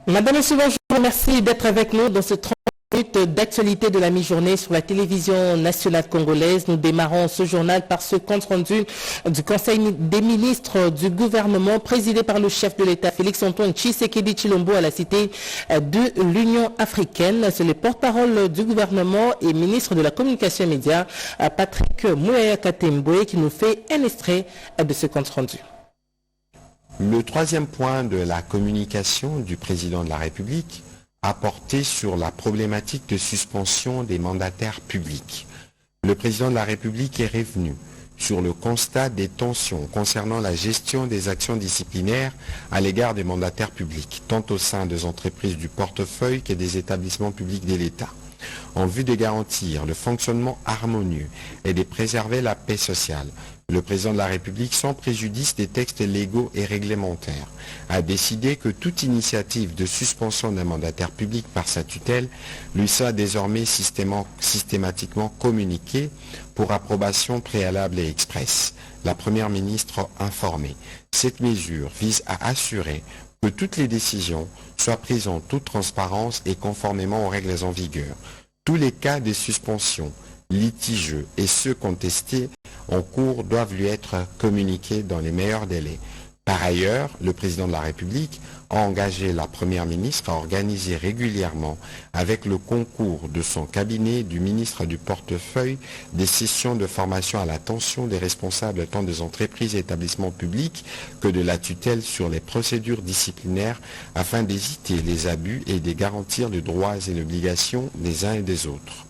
Madame, Monsieur, bonjour. Merci d'être avec nous dans ce 30 minutes d'actualité de la mi-journée sur la télévision nationale congolaise. Nous démarrons ce journal par ce compte rendu du Conseil des ministres du gouvernement présidé par le chef de l'État, Félix-Antoine Tshisekedi Tshilombo, à la cité de l'Union africaine. C'est le porte-parole du gouvernement et ministre de la communication et médias, Patrick Mouyaya Katembwe, qui nous fait un extrait de ce compte rendu. Le troisième point de la communication du président de la République a porté sur la problématique de suspension des mandataires publics. Le président de la République est revenu sur le constat des tensions concernant la gestion des actions disciplinaires à l'égard des mandataires publics, tant au sein des entreprises du portefeuille que des établissements publics de l'État, en vue de garantir le fonctionnement harmonieux et de préserver la paix sociale. Le président de la République, sans préjudice des textes légaux et réglementaires, a décidé que toute initiative de suspension d'un mandataire public par sa tutelle lui soit désormais systématiquement communiquée pour approbation préalable et expresse. La Première ministre informée. Cette mesure vise à assurer que toutes les décisions soient prises en toute transparence et conformément aux règles en vigueur. Tous les cas de suspension litigieux et ceux contestés en cours doivent lui être communiqués dans les meilleurs délais. Par ailleurs, le président de la République a engagé la Première ministre à organiser régulièrement, avec le concours de son cabinet du ministre du portefeuille, des sessions de formation à l'attention des responsables tant des entreprises et établissements publics que de la tutelle sur les procédures disciplinaires afin d'éviter les abus et de garantir les droits et les obligations des uns et des autres.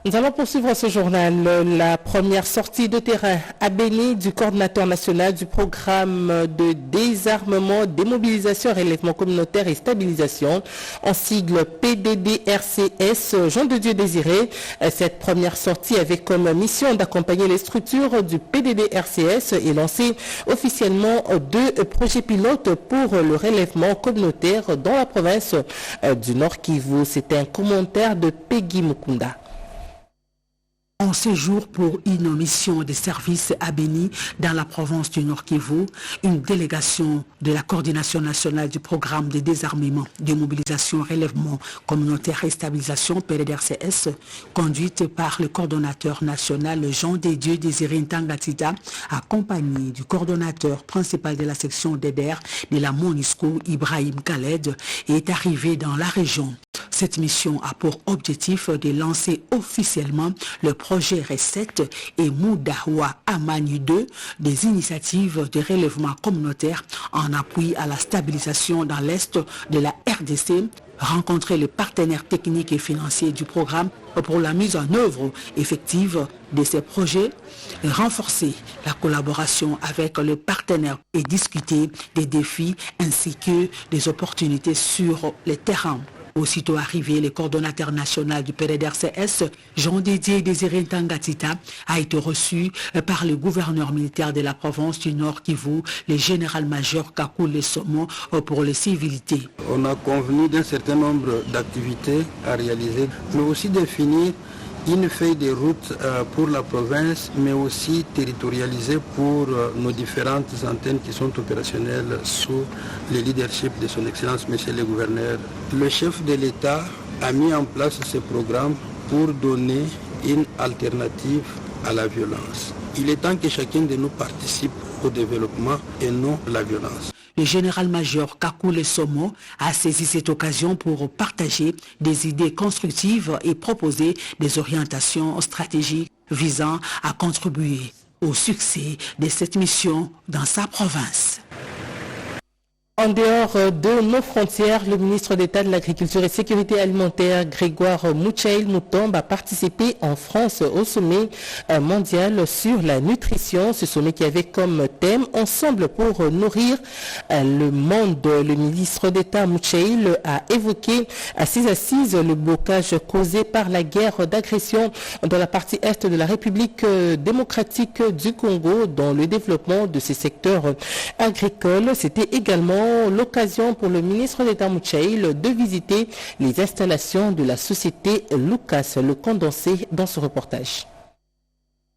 Nous allons poursuivre ce journal. La première sortie de terrain à Béni du coordinateur national du programme de désarmement, démobilisation, relèvement communautaire et stabilisation, en sigle PDDRCS, Jean de Dieu Désiré. Cette première sortie avait comme mission d'accompagner les structures du PDDRCS et lancer officiellement 2 projets pilotes pour le relèvement communautaire dans la province du Nord Kivu. C'était un commentaire de Peggy Mukunda. En séjour pour une mission de service à Béni dans la province du Nord Kivu, une délégation de la coordination nationale du programme de désarmement, démobilisation, relèvement communautaire et stabilisation PDDRCS, conduite par le coordonnateur national Jean de Dieu Désiré Ntangatita, accompagné du coordonnateur principal de la section d'EDER de la MONUSCO, Ibrahim Khaled, est arrivée dans la région. Cette mission a pour objectif de lancer officiellement le projet Recette et Moudawa Amani 2, des initiatives de relèvement communautaire en appui à la stabilisation dans l'Est de la RDC, rencontrer les partenaires techniques et financiers du programme pour la mise en œuvre effective de ces projets, renforcer la collaboration avec les partenaires et discuter des défis ainsi que des opportunités sur le terrain. Aussitôt arrivé, le coordonnateur national du PDDRCS, Jean Didier Désiré Ntangatita, a été reçu par le gouverneur militaire de la province du Nord Kivu, le général-major Kakule Somo, pour les civilités. On a convenu d'un certain nombre d'activités à réaliser, mais aussi définir une feuille de route pour la province, mais aussi territorialisée pour nos différentes antennes qui sont opérationnelles sous le leadership de son Excellence, Monsieur le Gouverneur. Le chef de l'État a mis en place ce programme pour donner une alternative à la violence. Il est temps que chacun de nous participe au développement et non à la violence. Le général-major Kakule Somo a saisi cette occasion pour partager des idées constructives et proposer des orientations stratégiques visant à contribuer au succès de cette mission dans sa province. En dehors de nos frontières, le ministre d'État de l'Agriculture et Sécurité alimentaire, Grégoire Mouchaïl Moutombe, a participé en France au sommet mondial sur la nutrition. Ce sommet qui avait comme thème « Ensemble pour nourrir le monde ». Le ministre d'État Mouchaïl a évoqué à ses assises le blocage causé par la guerre d'agression dans la partie est de la République démocratique du Congo dans le développement de ces secteurs agricoles. C'était également l'occasion pour le ministre d'État Mouchaïl de visiter les installations de la société Lucas, le condensé dans ce reportage.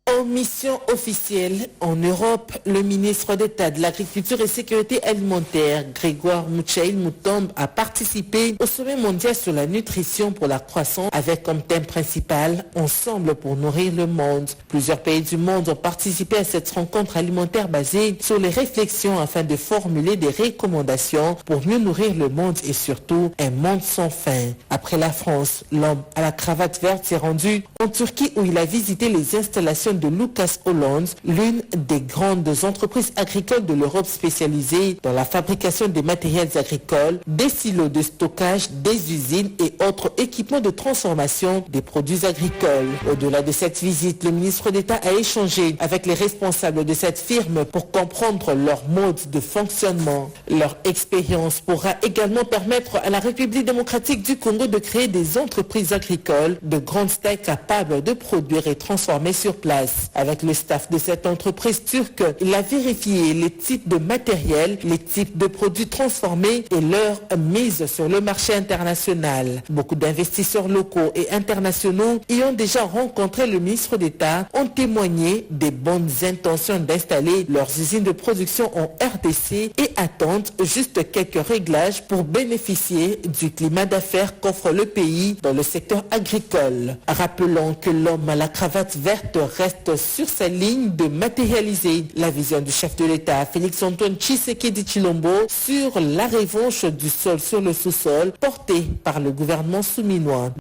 En mission officielle en Europe, le ministre d'État de l'Agriculture et Sécurité alimentaire, Grégoire Muchail-Mutombe, a participé au sommet mondial sur la nutrition pour la croissance avec comme thème principal « Ensemble pour nourrir le monde ». Plusieurs pays du monde ont participé à cette rencontre alimentaire basée sur les réflexions afin de formuler des recommandations pour mieux nourrir le monde et surtout un monde sans faim. Après la France, l'homme à la cravate verte s'est rendu en Turquie où il a visité les installations de Lucas Holland, l'une des grandes entreprises agricoles de l'Europe spécialisée dans la fabrication des matériels agricoles, des silos de stockage, des usines et autres équipements de transformation des produits agricoles. Au-delà de cette visite, le ministre d'État a échangé avec les responsables de cette firme pour comprendre leur mode de fonctionnement. Leur expérience pourra également permettre à la République démocratique du Congo de créer des entreprises agricoles de grande taille capables de produire et transformer sur place. Avec le staff de cette entreprise turque, il a vérifié les types de matériel, les types de produits transformés et leur mise sur le marché international. Beaucoup d'investisseurs locaux et internationaux y ont déjà rencontré le ministre d'État, ont témoigné des bonnes intentions d'installer leurs usines de production en RDC et attendent juste quelques réglages pour bénéficier du climat d'affaires qu'offre le pays dans le secteur agricole. Rappelons que l'homme à la cravate verte reste sur sa ligne de matérialiser la vision du chef de l'État, Félix-Antoine Tshisekedi Tshilombo, sur la revanche du sol sur le sous-sol portée par le gouvernement souminois.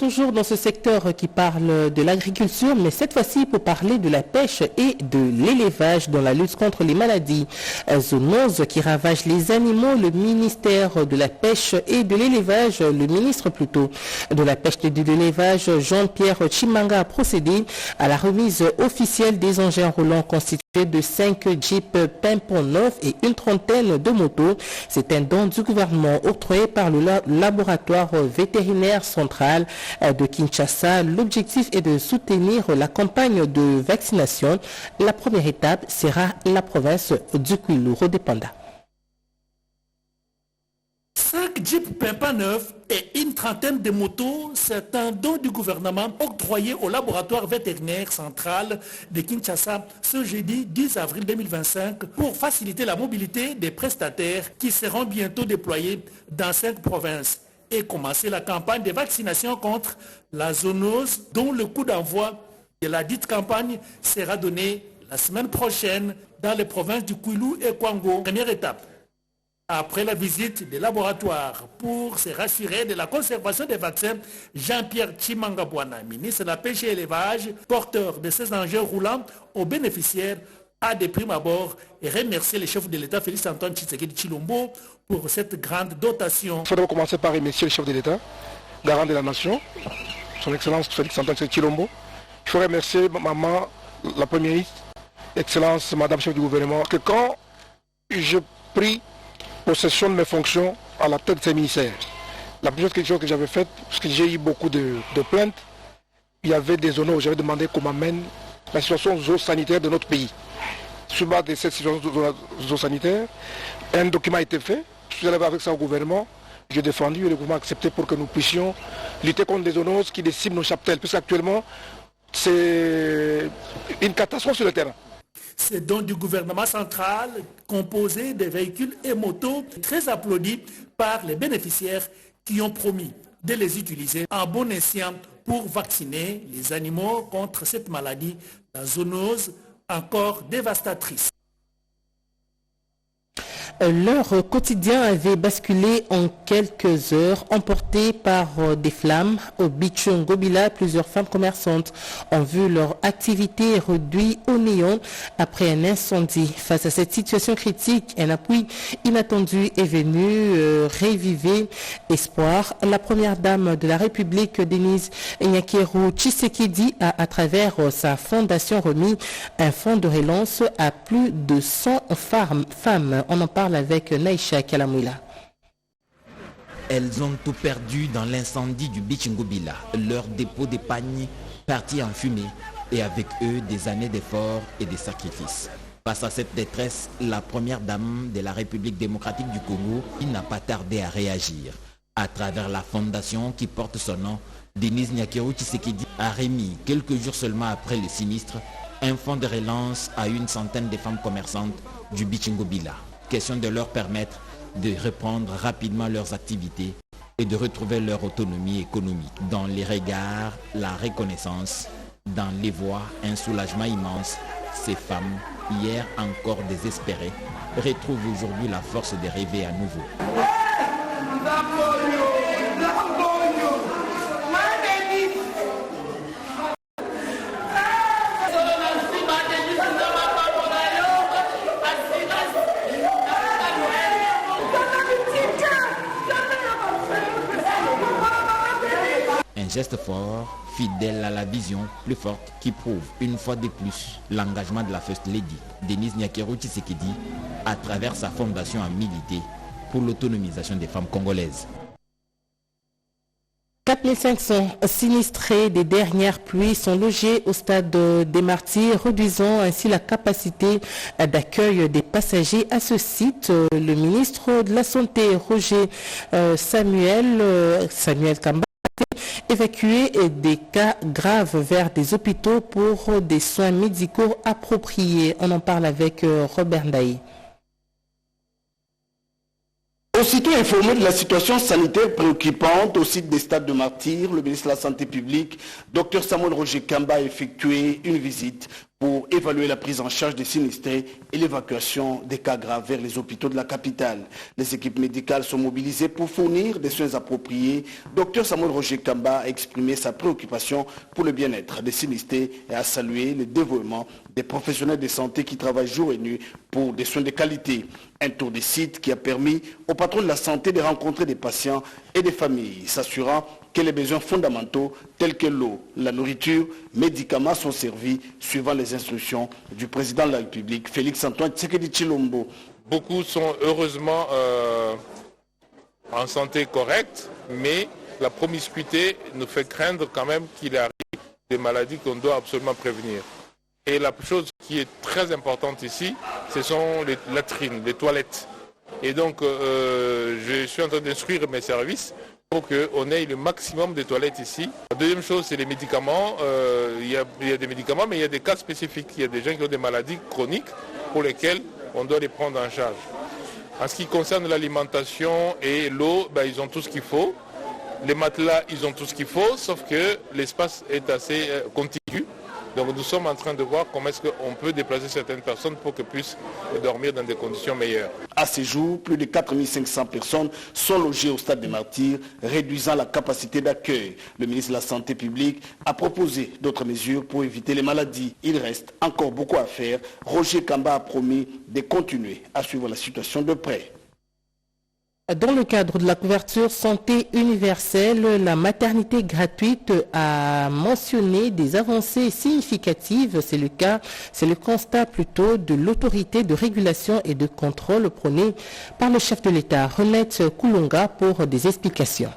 Toujours dans ce secteur qui parle de l'agriculture, mais cette fois-ci pour parler de la pêche et de l'élevage dans la lutte contre les maladies zoonoses qui ravagent les animaux. Le ministère de la Pêche et de l'Élevage, le ministre plutôt de la Pêche et de l'Élevage, Jean-Pierre Chimanga, a procédé à la remise officielle des engins roulants constitués de 5 Jeeps Pimpon 9 et une trentaine de motos. C'est un don du gouvernement octroyé par le laboratoire vétérinaire central de Kinshasa. L'objectif est de soutenir la campagne de vaccination. La première étape sera la province du Kwilu. Rodépanda. 5 Jeeps Pimpin 9 et une trentaine de motos, c'est un don du gouvernement octroyé au laboratoire vétérinaire central de Kinshasa ce jeudi 10 avril 2025 pour faciliter la mobilité des prestataires qui seront bientôt déployés dans 5 provinces et commencer la campagne de vaccination contre la zoonose dont le coup d'envoi de la dite campagne sera donné la semaine prochaine dans les provinces du Kwilu et Kwango. Première étape. Après la visite des laboratoires pour se rassurer de la conservation des vaccins, Jean-Pierre Chimanga Bwana, ministre de la Pêche et l'Élevage, porteur de ces engins roulants aux bénéficiaires, a de prime abord et remercier le chef de l'État Félix-Antoine Tshisekedi Tshilombo pour cette grande dotation. Il faudrait commencer par remercier le chef de l'État, garant de la nation, son Excellence Félix-Antoine Tshisekedi Tshilombo. Il faut remercier maman, la première ministre, Excellence Madame chef du gouvernement, que quand je pris possession de mes fonctions à la tête de ces ministères, la première chose que j'avais faite, parce que j'ai eu beaucoup de plaintes, il y avait des zones où j'avais demandé qu'on m'amène la situation zoosanitaire de notre pays. Sur base de cette situation zoosanitaire, un document a été fait, je suis allé avec ça au gouvernement, j'ai défendu et le gouvernement a accepté pour que nous puissions lutter contre des zoonoses qui déciment nos cheptels, puisque actuellement c'est une catastrophe sur le terrain. C'est donc du gouvernement central composé de véhicules et motos très applaudis par les bénéficiaires qui ont promis de les utiliser en bon escient pour vacciner les animaux contre cette maladie, la zoonose, encore dévastatrice. Leur quotidien avait basculé en quelques heures, emporté par des flammes. Au Bichungobila, plusieurs femmes commerçantes ont vu leur activité réduite au néant après un incendie. Face à cette situation critique, un appui inattendu est venu reviver espoir. La première dame de la République, Denise Nyakeru Tshisekedi, a à travers sa fondation remis un fonds de relance à plus de 100 femmes. On en parle avec Naïcha Kalamouila. Elles ont tout perdu dans l'incendie du Bichungobila. Leur dépôt d'épargne parti en fumée et avec eux des années d'efforts et de sacrifices. Face à cette détresse, la première dame de la République démocratique du Congo n'a pas tardé à réagir. À travers la fondation qui porte son nom, Denis Nyakero Tshisekedi a remis quelques jours seulement après le sinistre un fonds de relance à une centaine de femmes commerçantes du Bichingobila. Question de leur permettre de reprendre rapidement leurs activités et de retrouver leur autonomie économique. Dans les regards, la reconnaissance, dans les voix, un soulagement immense. Ces femmes, hier encore désespérées, retrouvent aujourd'hui la force de rêver à nouveau. Un geste fort, fidèle à la vision plus forte qui prouve une fois de plus l'engagement de la First Lady, Denis Nyakero Tshisekedi, à travers sa fondation à militer pour l'autonomisation des femmes congolaises. 4500 sinistrés des dernières pluies sont logés au stade des Martyrs, réduisant ainsi la capacité d'accueil des passagers à ce site. Le ministre de la Santé, Roger Samuel Kamba, évacuer des cas graves vers des hôpitaux pour des soins médicaux appropriés. On en parle avec Robert Ndaï. Aussitôt informé de la situation sanitaire préoccupante au site des stades de Martyrs, le ministre de la Santé publique, Dr Samuel Roger Kamba, a effectué une visite pour évaluer la prise en charge des sinistrés et l'évacuation des cas graves vers les hôpitaux de la capitale. Les équipes médicales sont mobilisées pour fournir des soins appropriés. Dr Samuel Roger Kamba a exprimé sa préoccupation pour le bien-être des sinistrés et a salué le dévouement des professionnels de santé qui travaillent jour et nuit pour des soins de qualité. Un tour des sites qui a permis aux patrons de la santé de rencontrer des patients et des familles, s'assurant que les besoins fondamentaux tels que l'eau, la nourriture, médicaments sont servis suivant les instructions du président de la République, Félix-Antoine Tshisekedi Tshilombo. Beaucoup sont heureusement en santé correcte, mais la promiscuité nous fait craindre quand même qu'il arrive des maladies qu'on doit absolument prévenir. Et la chose qui est très importante ici, ce sont les latrines, les toilettes. Et donc, je suis en train d'instruire mes services pour qu'on ait le maximum de toilettes ici. La deuxième chose, c'est les médicaments. Il y a des médicaments, mais il y a des cas spécifiques. Il y a des gens qui ont des maladies chroniques pour lesquelles on doit les prendre en charge. En ce qui concerne l'alimentation et l'eau, ils ont tout ce qu'il faut. Les matelas, ils ont tout ce qu'il faut, sauf que l'espace est assez contigu. Donc nous sommes en train de voir comment est-ce qu'on peut déplacer certaines personnes pour qu'elles puissent dormir dans des conditions meilleures. À ce jour, plus de 4500 personnes sont logées au stade des Martyrs, réduisant la capacité d'accueil. Le ministre de la Santé publique a proposé d'autres mesures pour éviter les maladies. Il reste encore beaucoup à faire. Roger Kamba a promis de continuer à suivre la situation de près. Dans le cadre de la couverture santé universelle, la maternité gratuite a mentionné des avancées significatives. C'est le constat plutôt de l'autorité de régulation et de contrôle prônée par le chef de l'État, Renette Koulonga, pour des explications.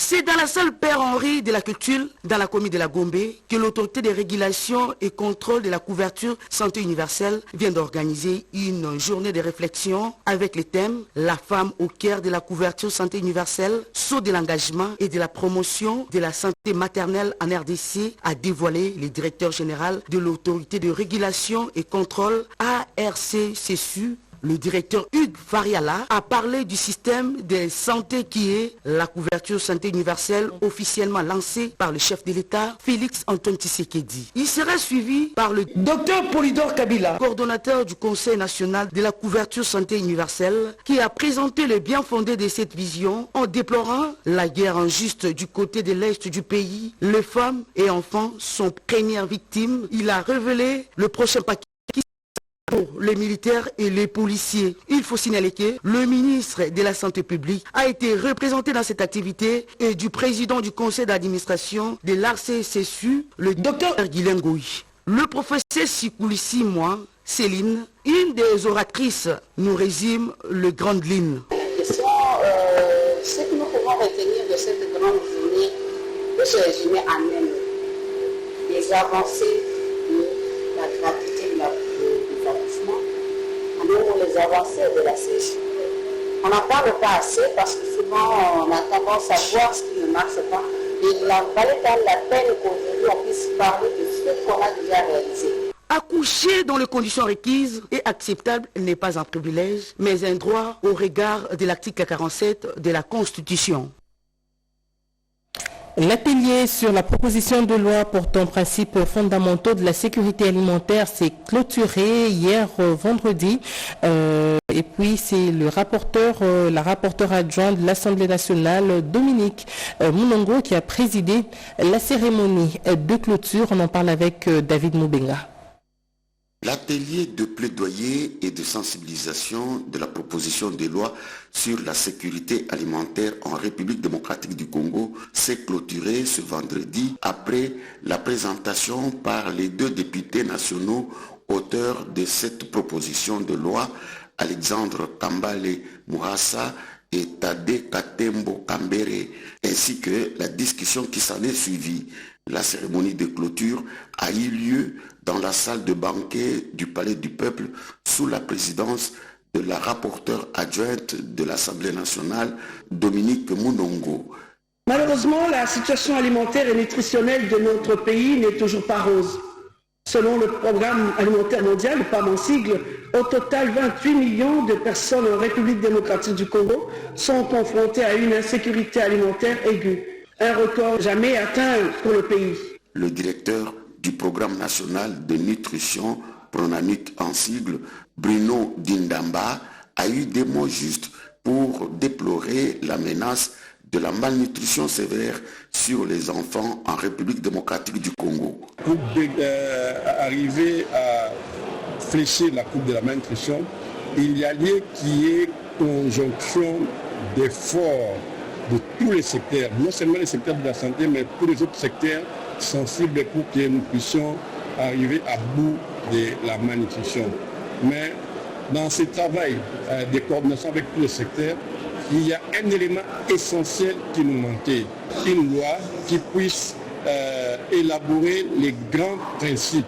C'est dans la salle Père Henri de la Culture, dans la commune de la Gombe, que l'autorité de régulation et contrôle de la couverture santé universelle vient d'organiser une journée de réflexion avec les thèmes « La femme au cœur de la couverture santé universelle », « Saut de l'engagement et de la promotion de la santé maternelle en RDC », a dévoilé le directeur général de l'autorité de régulation et contrôle ARC-CSU. Le directeur Hugues Fariala a parlé du système de santé qui est la couverture santé universelle officiellement lancée par le chef de l'État, Félix-Antoine Tshisekedi. Il sera suivi par le docteur Polydor Kabila, coordonnateur du Conseil national de la couverture santé universelle, qui a présenté le bien fondé de cette vision en déplorant la guerre injuste du côté de l'Est du pays. Les femmes et enfants sont premières victimes. Il a révélé le prochain paquet pour les militaires et les policiers. Il faut signaler que le ministre de la Santé publique a été représenté dans cette activité et du président du conseil d'administration de l'ARC-CSU, le docteur Guilain Goui. Le professeur Sikoulissi, moi, Céline, une des oratrices, nous résume les grandes lignes. Ce que nous pouvons retenir de cette grande journée peut se résumer en même. Les avancées de la gratuité de la les avancées de la CSU. On n'en parle pas assez parce que souvent on a tendance à voir ce qui ne marche pas il valait quand même la peine qu'aujourd'hui on puisse parler de ce qu'on a déjà réalisé. Accoucher dans les conditions requises et acceptables n'est pas un privilège, mais un droit au regard de l'article 47 de la Constitution. L'atelier sur la proposition de loi portant principes fondamentaux de la sécurité alimentaire s'est clôturé hier vendredi. Et puis c'est le rapporteur, la rapporteure adjointe de l'Assemblée nationale, Dominique Mounongo, qui a présidé la cérémonie de clôture. On en parle avec David Moubenga. L'atelier de plaidoyer et de sensibilisation de la proposition de loi sur la sécurité alimentaire en République démocratique du Congo s'est clôturé ce vendredi après la présentation par les deux députés nationaux auteurs de cette proposition de loi, Alexandre Kambale Mourassa et Tade Katembo Kambere, ainsi que la discussion qui s'en est suivie. La cérémonie de clôture a eu lieu dans la salle de banquet du Palais du Peuple sous la présidence de la rapporteure adjointe de l'Assemblée nationale, Dominique Mounongo. Malheureusement, la situation alimentaire et nutritionnelle de notre pays n'est toujours pas rose. Selon le Programme alimentaire mondial, le PAM en sigle, au total 28 millions de personnes en République démocratique du Congo sont confrontées à une insécurité alimentaire aiguë. Un record jamais atteint pour le pays. Le directeur du Programme national de nutrition, Pronamut en sigle, Bruno Dindamba, a eu des mots justes pour déplorer la menace de la malnutrition sévère sur les enfants en République démocratique du Congo. Pour arriver à flécher la courbe de la malnutrition, il y a lieu qu'il y ait conjonction d'efforts de tous les secteurs, non seulement les secteurs de la santé, mais tous les autres secteurs sensibles pour que nous puissions arriver à bout de la malnutrition. Mais dans ce travail de coordination avec tous les secteurs, il y a un élément essentiel qui nous manquait, une loi qui puisse élaborer les grands principes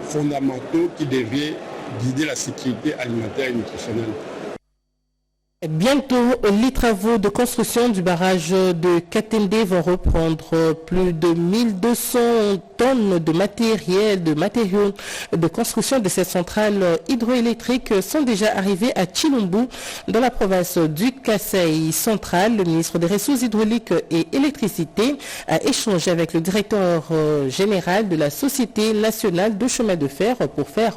fondamentaux qui devaient guider la sécurité alimentaire et nutritionnelle. Bientôt, les travaux de construction du barrage de Katende vont reprendre. Plus de 1200 tonnes de matériaux de construction de cette centrale hydroélectrique sont déjà arrivées à Chilombo, dans la province du Kasaï central. Le ministre des Ressources hydrauliques et électricité a échangé avec le directeur général de la Société nationale de chemin de fer pour faire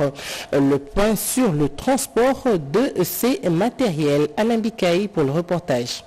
le point sur le transport de ces matériels. Alain Bikaï pour le reportage.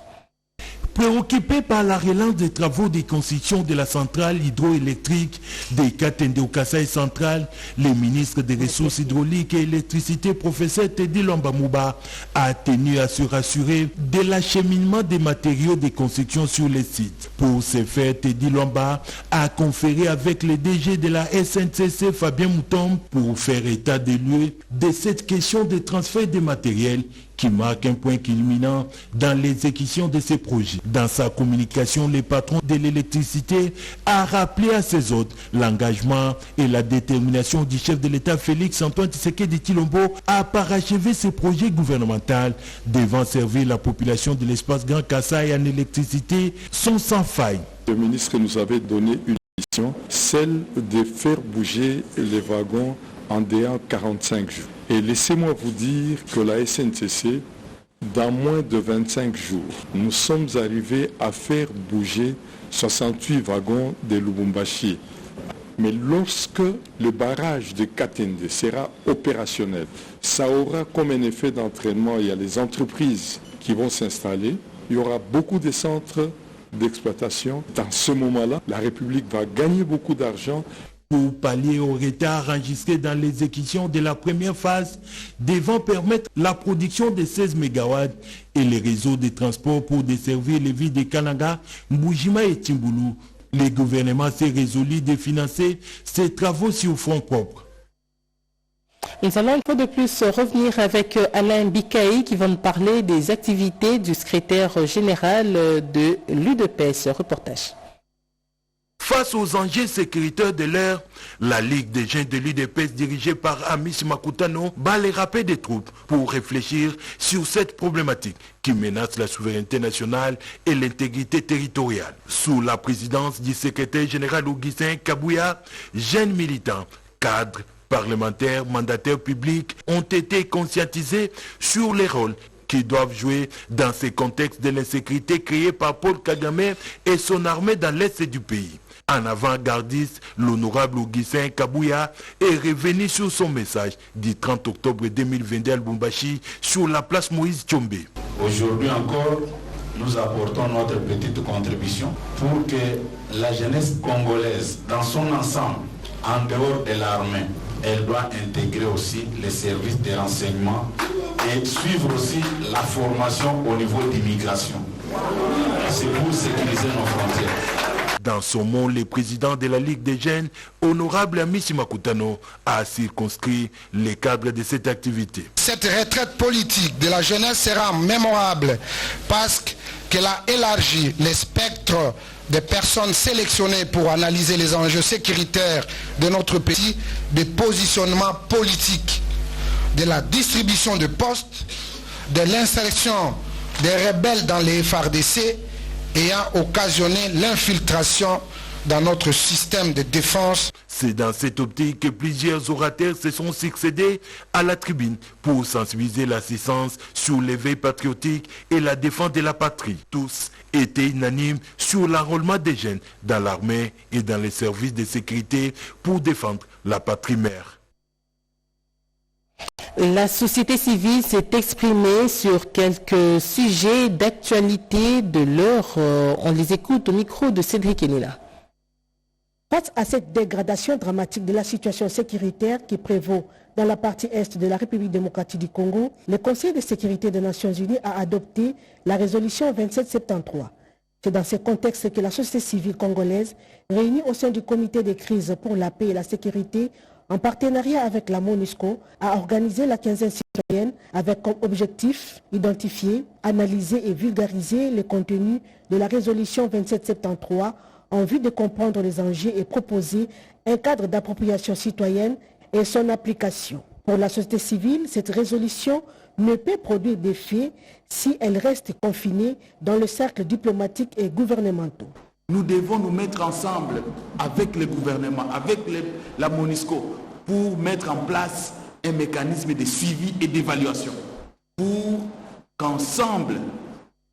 Préoccupé par la relance des travaux de construction de la centrale hydroélectrique de Katende au Kasaï central, le ministre des Ressources hydrauliques et électricité, professeur Teddy Lambamouba, a tenu à se rassurer de l'acheminement des matériaux de construction sur les sites. Pour ce faire, Teddy Lamba a conféré avec le DG de la SNCC, Fabien Mouton, pour faire état des lieux de cette question de transfert de matériel qui marque un point culminant dans l'exécution de ces projets. Dans sa communication, le patron de l'électricité a rappelé à ses hôtes l'engagement et la détermination du chef de l'État Félix Antoine Tshisekedi Tshilombo à parachever ce projet gouvernemental devant servir la population de l'espace Grand Kasaï en électricité sont sans faille. Le ministre nous avait donné une mission, celle de faire bouger les wagons en déant 45 jours. Et laissez-moi vous dire que la SNCC, dans moins de 25 jours, nous sommes arrivés à faire bouger 68 wagons de Lubumbashi. Mais lorsque le barrage de Katende sera opérationnel, ça aura comme un effet d'entraînement, il y a les entreprises qui vont s'installer, il y aura beaucoup de centres d'exploitation. Dans ce moment-là, la République va gagner beaucoup d'argent. Pour pallier au retard enregistré dans l'exécution de la première phase, devant permettre la production de 16 MW et les réseaux de transport pour desservir les villes de Kananga, Mbujima et Timboulou, le gouvernement s'est résolu de financer ces travaux sur fonds propres. Nous allons une fois de plus revenir avec Alain Bikaï qui va nous parler des activités du secrétaire général de l'UDPS. Reportage. Face aux enjeux sécuritaires de l'ère, la Ligue des jeunes de l'UDPS dirigée par Amici Makutano bat les rappels des troupes pour réfléchir sur cette problématique qui menace la souveraineté nationale et l'intégrité territoriale. Sous la présidence du secrétaire général Augustin Kabouya, jeunes militants, cadres, parlementaires, mandataires publics ont été conscientisés sur les rôles qui doivent jouer dans ces contextes de l'insécurité créés par Paul Kagame et son armée dans l'est du pays. En avant-gardiste, l'honorable Augustin Kabouya est revenu sur son message du 30 octobre 2022 à Lubumbashi sur la place Moïse Tchombe. Aujourd'hui encore, nous apportons notre petite contribution pour que la jeunesse congolaise, dans son ensemble, en dehors de l'armée, elle doit intégrer aussi les services de renseignement et suivre aussi la formation au niveau d'immigration. C'est pour sécuriser nos frontières. Dans son mot, le président de la Ligue des jeunes, honorable Amici Makutano, a circonscrit les cadres de cette activité. Cette retraite politique de la jeunesse sera mémorable parce qu'elle a élargi le spectre des personnes sélectionnées pour analyser les enjeux sécuritaires de notre pays, des positionnements politiques, de la distribution de postes, de l'insertion des rebelles dans les FARDC ayant occasionné l'infiltration dans notre système de défense. C'est dans cette optique que plusieurs orateurs se sont succédés à la tribune pour sensibiliser l'assistance sur l'éveil patriotique et la défense de la patrie. Tous étaient unanimes sur l'enrôlement des jeunes dans l'armée et dans les services de sécurité pour défendre la patrie mère. La société civile s'est exprimée sur quelques sujets d'actualité de l'heure. On les écoute au micro de Cédric Enila. Face à cette dégradation dramatique de la situation sécuritaire qui prévaut dans la partie est de la République démocratique du Congo, le Conseil de sécurité des Nations Unies a adopté la résolution 2773. C'est dans ce contexte que la société civile congolaise, réunie au sein du comité de crise pour la paix et la sécurité, en partenariat avec la MONUSCO, a organisé la quinzaine citoyenne avec comme objectif identifier, analyser et vulgariser les contenus de la résolution 2773 en vue de comprendre les enjeux et proposer un cadre d'appropriation citoyenne et son application. Pour la société civile, cette résolution ne peut produire d'effet si elle reste confinée dans le cercle diplomatique et gouvernemental. Nous devons nous mettre ensemble avec le gouvernement, avec la MONUSCO, pour mettre en place un mécanisme de suivi et d'évaluation, pour qu'ensemble,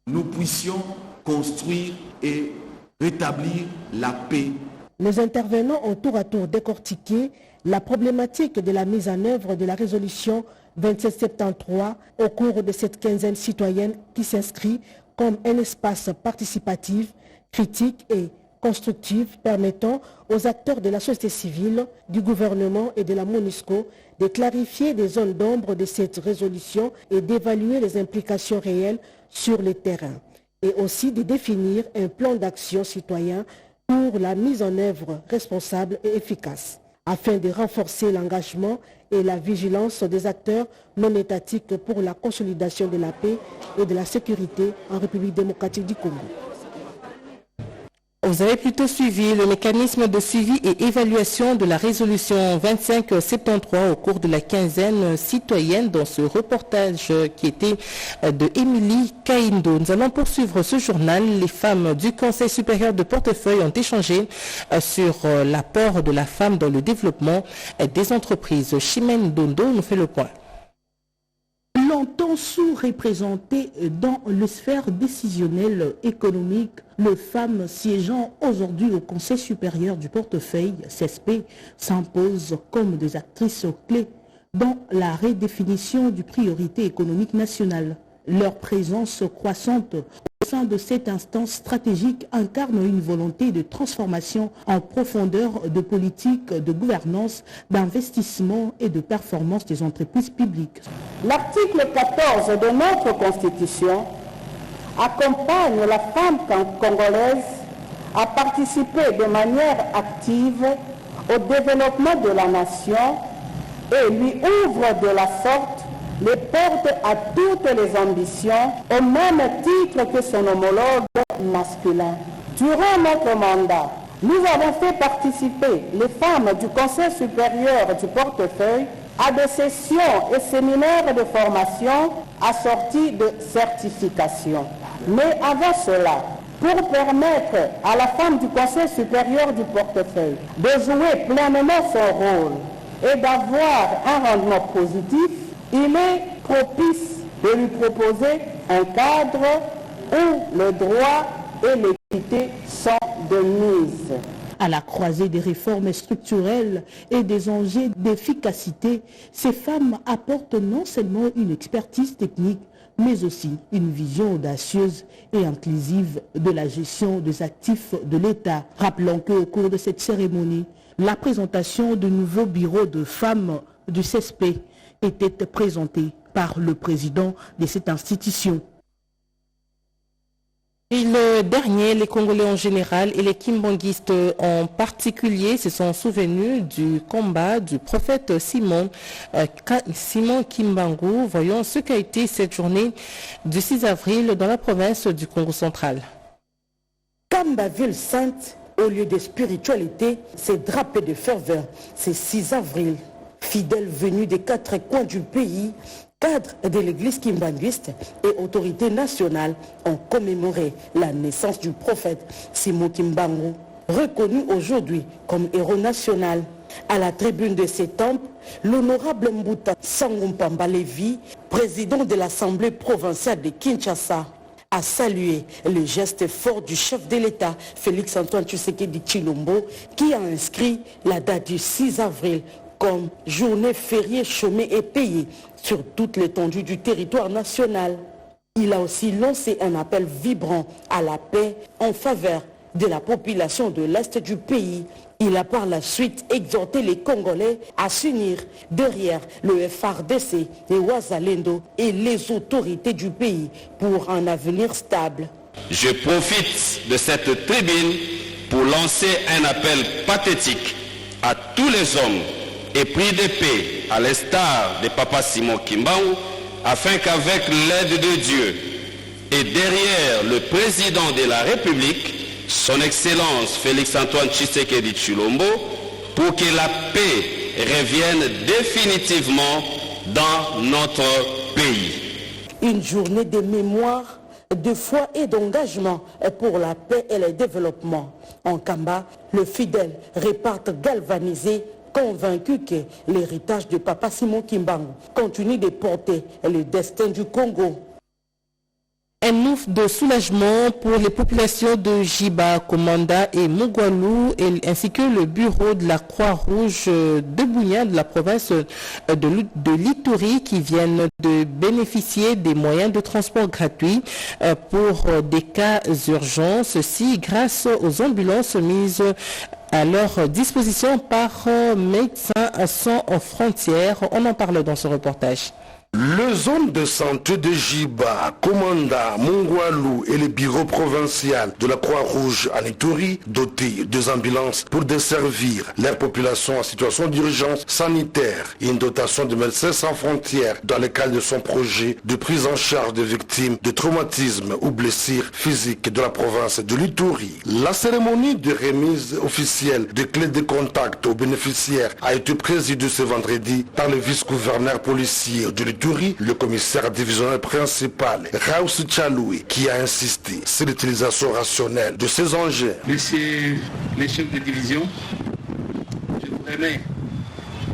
nous puissions construire et rétablir la paix. Les intervenants ont tour à tour décortiqué la problématique de la mise en œuvre de la résolution 2773 au cours de cette quinzaine citoyenne qui s'inscrit comme un espace participatif, critique et constructive permettant aux acteurs de la société civile, du gouvernement et de la MONUSCO de clarifier des zones d'ombre de cette résolution et d'évaluer les implications réelles sur le terrain, et aussi de définir un plan d'action citoyen pour la mise en œuvre responsable et efficace, afin de renforcer l'engagement et la vigilance des acteurs non étatiques pour la consolidation de la paix et de la sécurité en République démocratique du Congo. Vous avez plutôt suivi le mécanisme de suivi et évaluation de la résolution 2573 au cours de la quinzaine citoyenne dans ce reportage qui était de Émilie Kaindo. Nous allons poursuivre ce journal. Les femmes du Conseil supérieur de portefeuille ont échangé sur l'apport de la femme dans le développement des entreprises. Chimène Dondo nous fait le point. Longtemps sous-représentées dans les sphères décisionnelles économiques, les femmes siégeant aujourd'hui au Conseil supérieur du portefeuille, CSP, s'imposent comme des actrices clés dans la redéfinition du priorité économique nationale. Leur présence croissante au sein de cette instance stratégique incarne une volonté de transformation en profondeur de politique de gouvernance, d'investissement et de performance des entreprises publiques. L'article 14 de notre Constitution accompagne la femme congolaise à participer de manière active au développement de la nation et lui ouvre de la sorte les portes à toutes les ambitions au même titre que son homologue masculin. Durant notre mandat, Nous avons fait participer les femmes du Conseil supérieur du portefeuille à des sessions et séminaires de formation assortis de certification. Mais avant cela, pour permettre à la femme du Conseil supérieur du portefeuille de jouer pleinement son rôle et d'avoir un rendement positif, il est propice de lui proposer un cadre où le droit et l'équité sont de mise. À la croisée des réformes structurelles et des enjeux d'efficacité, ces femmes apportent non seulement une expertise technique, mais aussi une vision audacieuse et inclusive de la gestion des actifs de l'État. Rappelons qu'au cours de cette cérémonie, la présentation du nouveau bureau de femmes du CESP était présentée par le président de cette institution. Et le dernier, les Congolais en général et les Kimbanguistes en particulier se sont souvenus du combat du prophète Simon Kimbangu. Voyons ce qu'a été cette journée du 6 avril dans la province du Congo central. Kamba, ville sainte, au lieu de spiritualité, c'est drapé de ferveur. C'est 6 avril. Fidèles venus des 4 coins du pays, cadres de l'église kimbanguiste et autorités nationales ont commémoré la naissance du prophète Simon Kimbangu, reconnu aujourd'hui comme héros national. À la tribune de ces temples, l'honorable Mbuta Sangompamba Levi, président de l'Assemblée provinciale de Kinshasa, a salué le geste fort du chef de l'État, Félix-Antoine Tshisekedi Tshilombo, qui a inscrit la date du 6 avril comme journée fériée chômée et payée sur toute l'étendue du territoire national. Il a aussi lancé un appel vibrant à la paix en faveur de la population de l'Est du pays. Il a par la suite exhorté les Congolais à s'unir derrière le FARDC, les Ouazalendo et les autorités du pays pour un avenir stable. Je profite de cette tribune pour lancer un appel pathétique à tous les hommes épris de paix, à l'instar de Papa Simon Kimbangu, afin qu'avec l'aide de Dieu et derrière le président de la République, son Excellence Félix-Antoine Tshisekedi Tshilombo, pour que la paix revienne définitivement dans notre pays. Une journée de mémoire, de foi et d'engagement pour la paix et le développement. En Kamba, le fidèle réparte galvanisé, convaincu que l'héritage de Papa Simon Kimbangu continue de porter le destin du Congo. Un ouf de soulagement pour les populations de Jiba, Komanda et Mungwalu, ainsi que le bureau de la Croix-Rouge de Bunia de la province de l'Ituri qui viennent de bénéficier des moyens de transport gratuits pour des cas urgents. Ceci grâce aux ambulances mises à leur disposition par Médecins sans frontières. On en parle dans ce reportage. Le zone de santé de Jiba, Komanda, Mungwalu et le bureau provincial de la Croix-Rouge en Ituri, dotés de ambulances pour desservir la population en situation d'urgence sanitaire et une dotation de Médecins sans frontières dans le cadre de son projet de prise en charge des victimes de traumatismes ou blessures physiques de la province de l'Ituri. La cérémonie de remise officielle des clés de contact aux bénéficiaires a été présidée ce vendredi par le vice-gouverneur policier de l'Ituri, le commissaire divisionnaire principal, Raus Chaloui, qui a insisté sur l'utilisation rationnelle de ces engins. Messieurs les chefs de division, je vous remets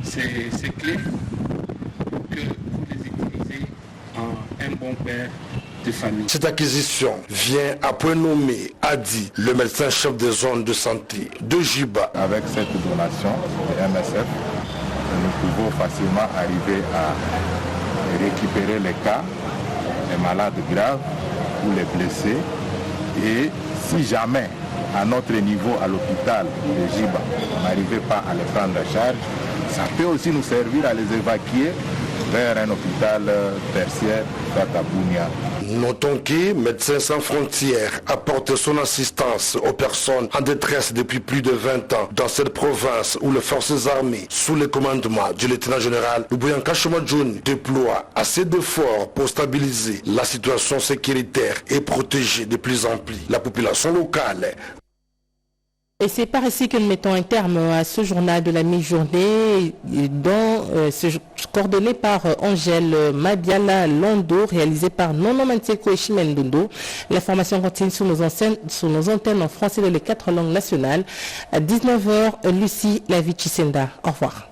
ces clés pour que vous les utilisez en un bon père de famille. Cette acquisition vient à point nommé, a dit le médecin-chef des zones de santé de Jiba. Avec cette donation de MSF, nous pouvons facilement arriver à récupérer les cas, les malades graves ou les blessés. Et si jamais, à notre niveau, à l'hôpital de Jiba, on n'arrivait pas à les prendre en charge, ça peut aussi nous servir à les évacuer vers un hôpital tertiaire, à Bunia. Notons que Médecins sans frontières apporte son assistance aux personnes en détresse depuis plus de 20 ans dans cette province où les forces armées, sous le commandement du lieutenant-général Lubuyanka Shomadjoun, déploient assez d'efforts pour stabiliser la situation sécuritaire et protéger de plus en plus la population locale. Et c'est par ici que nous mettons un terme à ce journal de la mi-journée, coordonné par Angèle Mabiala Londo, réalisé par Nono Manseko et Chimendundo. L'information continue sur nos antennes en français de les 4 langues nationales. À 19h, Lucie Lavichisenda. Au revoir.